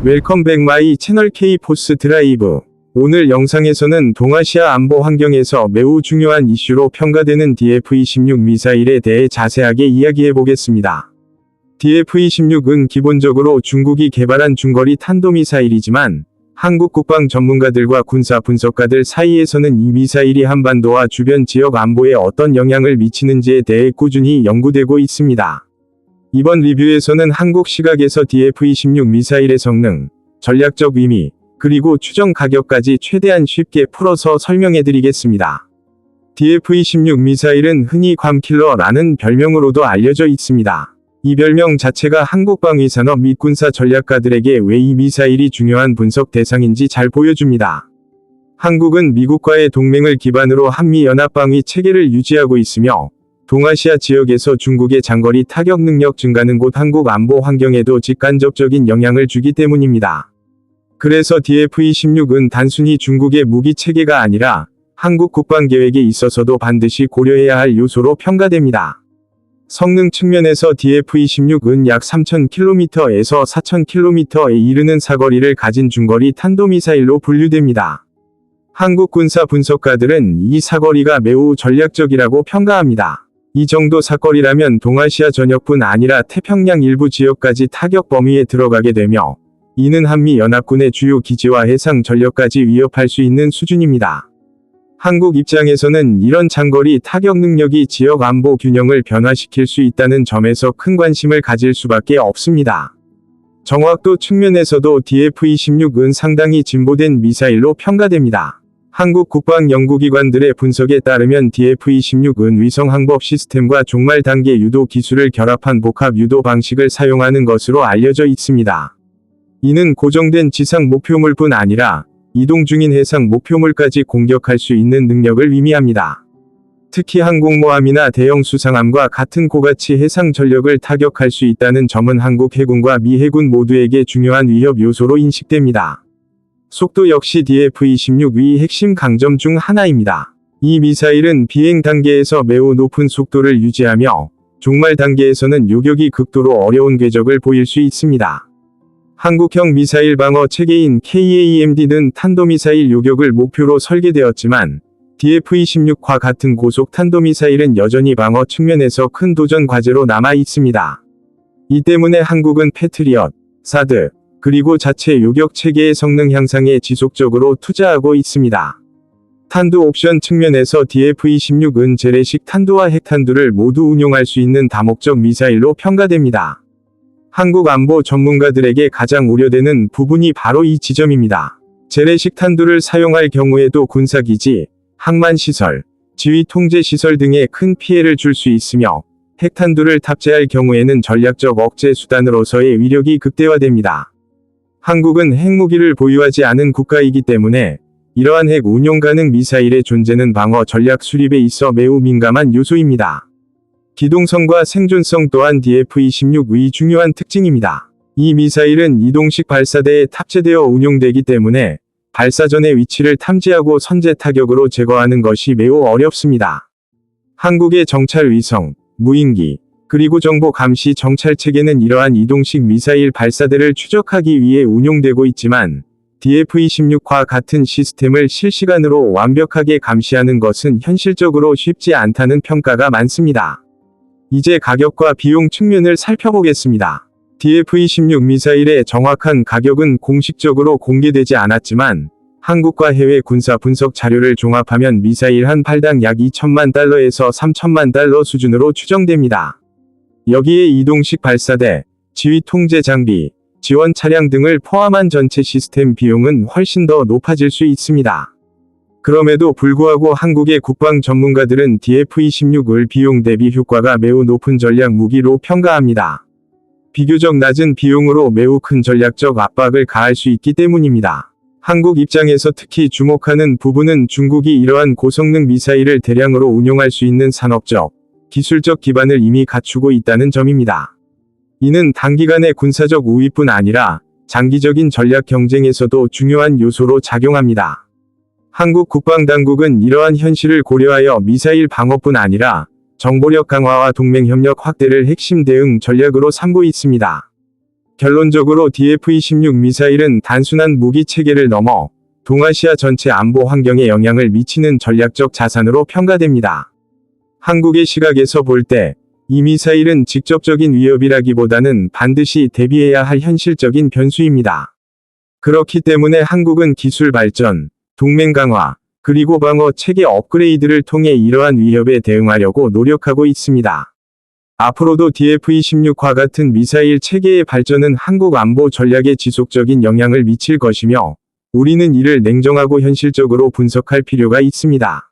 웰컴 백 마이 채널 K-포스 드라이브. 오늘 영상에서는 동아시아 안보 환경에서 매우 중요한 이슈로 평가되는 DF-26 미사일에 대해 자세하게 이야기해보겠습니다. DF-26은 기본적으로 중국이 개발한 중거리 탄도미사일이지만 한국 국방 전문가들과 군사 분석가들 사이에서는 이 미사일이 한반도와 주변 지역 안보에 어떤 영향을 미치는지에 대해 꾸준히 연구되고 있습니다. 이번 리뷰에서는 한국 시각에서 DF-26 미사일의 성능, 전략적 의미, 그리고 추정 가격까지 최대한 쉽게 풀어서 설명해드리겠습니다. DF-26 미사일은 흔히 괌킬러라는 별명으로도 알려져 있습니다. 이 별명 자체가 한국방위산업 및 군사 전략가들에게 왜 이 미사일이 중요한 분석 대상인지 잘 보여줍니다. 한국은 미국과의 동맹을 기반으로 한미연합방위 체계를 유지하고 있으며 동아시아 지역에서 중국의 장거리 타격 능력 증가는 곧 한국 안보 환경에도 직간접적인 영향을 주기 때문입니다. 그래서 DF-26은 단순히 중국의 무기 체계가 아니라 한국 국방 계획에 있어서도 반드시 고려해야 할 요소로 평가됩니다. 성능 측면에서 DF-26은 약 3,000km에서 4,000km에 이르는 사거리를 가진 중거리 탄도미사일로 분류됩니다. 한국 군사 분석가들은 이 사거리가 매우 전략적이라고 평가합니다. 이 정도 사거리라면 동아시아 전역뿐 아니라 태평양 일부 지역까지 타격 범위에 들어가게 되며 이는 한미연합군의 주요 기지와 해상 전력까지 위협할 수 있는 수준입니다. 한국 입장에서는 이런 장거리 타격 능력이 지역 안보 균형을 변화시킬 수 있다는 점에서 큰 관심을 가질 수밖에 없습니다. 정확도 측면에서도 DF-26은 상당히 진보된 미사일로 평가됩니다. 한국 국방연구기관들의 분석에 따르면 DF-26은 위성 항법 시스템과 종말 단계 유도 기술을 결합한 복합 유도 방식을 사용하는 것으로 알려져 있습니다. 이는 고정된 지상 목표물뿐 아니라 이동 중인 해상 목표물까지 공격할 수 있는 능력을 의미합니다. 특히 항공모함이나 대형 수상함과 같은 고가치 해상 전력을 타격할 수 있다는 점은 한국 해군과 미 해군 모두에게 중요한 위협 요소로 인식됩니다. 속도 역시 DF-26의 핵심 강점 중 하나입니다. 이 미사일은 비행 단계에서 매우 높은 속도를 유지하며 종말 단계에서는 요격이 극도로 어려운 궤적을 보일 수 있습니다. 한국형 미사일 방어 체계인 KAMD는 탄도미사일 요격을 목표로 설계되었지만 DF-26과 같은 고속 탄도미사일은 여전히 방어 측면에서 큰 도전 과제로 남아 있습니다. 이 때문에 한국은 패트리엇, 사드, 그리고 자체 요격 체계의 성능 향상에 지속적으로 투자하고 있습니다. 탄두 옵션 측면에서 DF-26은 재래식 탄두와 핵탄두를 모두 운용할 수 있는 다목적 미사일로 평가됩니다. 한국 안보 전문가들에게 가장 우려되는 부분이 바로 이 지점입니다. 재래식 탄두를 사용할 경우에도 군사기지, 항만시설, 지휘통제시설 등에 큰 피해를 줄 수 있으며 핵탄두를 탑재할 경우에는 전략적 억제 수단으로서의 위력이 극대화됩니다. 한국은 핵무기를 보유하지 않은 국가이기 때문에 이러한 핵 운용 가능 미사일의 존재는 방어 전략 수립에 있어 매우 민감한 요소입니다. 기동성과 생존성 또한 DF-26의 중요한 특징입니다. 이 미사일은 이동식 발사대에 탑재되어 운용되기 때문에 발사 전의 위치를 탐지하고 선제 타격으로 제거하는 것이 매우 어렵습니다. 한국의 정찰 위성, 무인기, 그리고 정보 감시 정찰 체계는 이러한 이동식 미사일 발사대를 추적하기 위해 운용되고 있지만 DF-26과 같은 시스템을 실시간으로 완벽하게 감시하는 것은 현실적으로 쉽지 않다는 평가가 많습니다. 이제 가격과 비용 측면을 살펴보겠습니다. DF-26 미사일의 정확한 가격은 공식적으로 공개되지 않았지만 한국과 해외 군사 분석 자료를 종합하면 미사일 한 발당 약 2천만 달러에서 3천만 달러 수준으로 추정됩니다. 여기에 이동식 발사대, 지휘 통제 장비, 지원 차량 등을 포함한 전체 시스템 비용은 훨씬 더 높아질 수 있습니다. 그럼에도 불구하고 한국의 국방 전문가들은 DF-26을 비용 대비 효과가 매우 높은 전략 무기로 평가합니다. 비교적 낮은 비용으로 매우 큰 전략적 압박을 가할 수 있기 때문입니다. 한국 입장에서 특히 주목하는 부분은 중국이 이러한 고성능 미사일을 대량으로 운용할 수 있는 산업적, 기술적 기반을 이미 갖추고 있다는 점입니다. 이는 단기간의 군사적 우위뿐 아니라 장기적인 전략 경쟁에서도 중요한 요소로 작용합니다. 한국 국방당국은 이러한 현실을 고려하여 미사일 방어뿐 아니라 정보력 강화와 동맹협력 확대를 핵심 대응 전략으로 삼고 있습니다. 결론적으로 DF-26 미사일은 단순한 무기 체계를 넘어 동아시아 전체 안보 환경에 영향을 미치는 전략적 자산으로 평가됩니다. 한국의 시각에서 볼 때 이 미사일은 직접적인 위협이라기보다는 반드시 대비해야 할 현실적인 변수입니다. 그렇기 때문에 한국은 기술 발전, 동맹 강화, 그리고 방어 체계 업그레이드를 통해 이러한 위협에 대응하려고 노력하고 있습니다. 앞으로도 DF-26과 같은 미사일 체계의 발전은 한국 안보 전략에 지속적인 영향을 미칠 것이며, 우리는 이를 냉정하고 현실적으로 분석할 필요가 있습니다.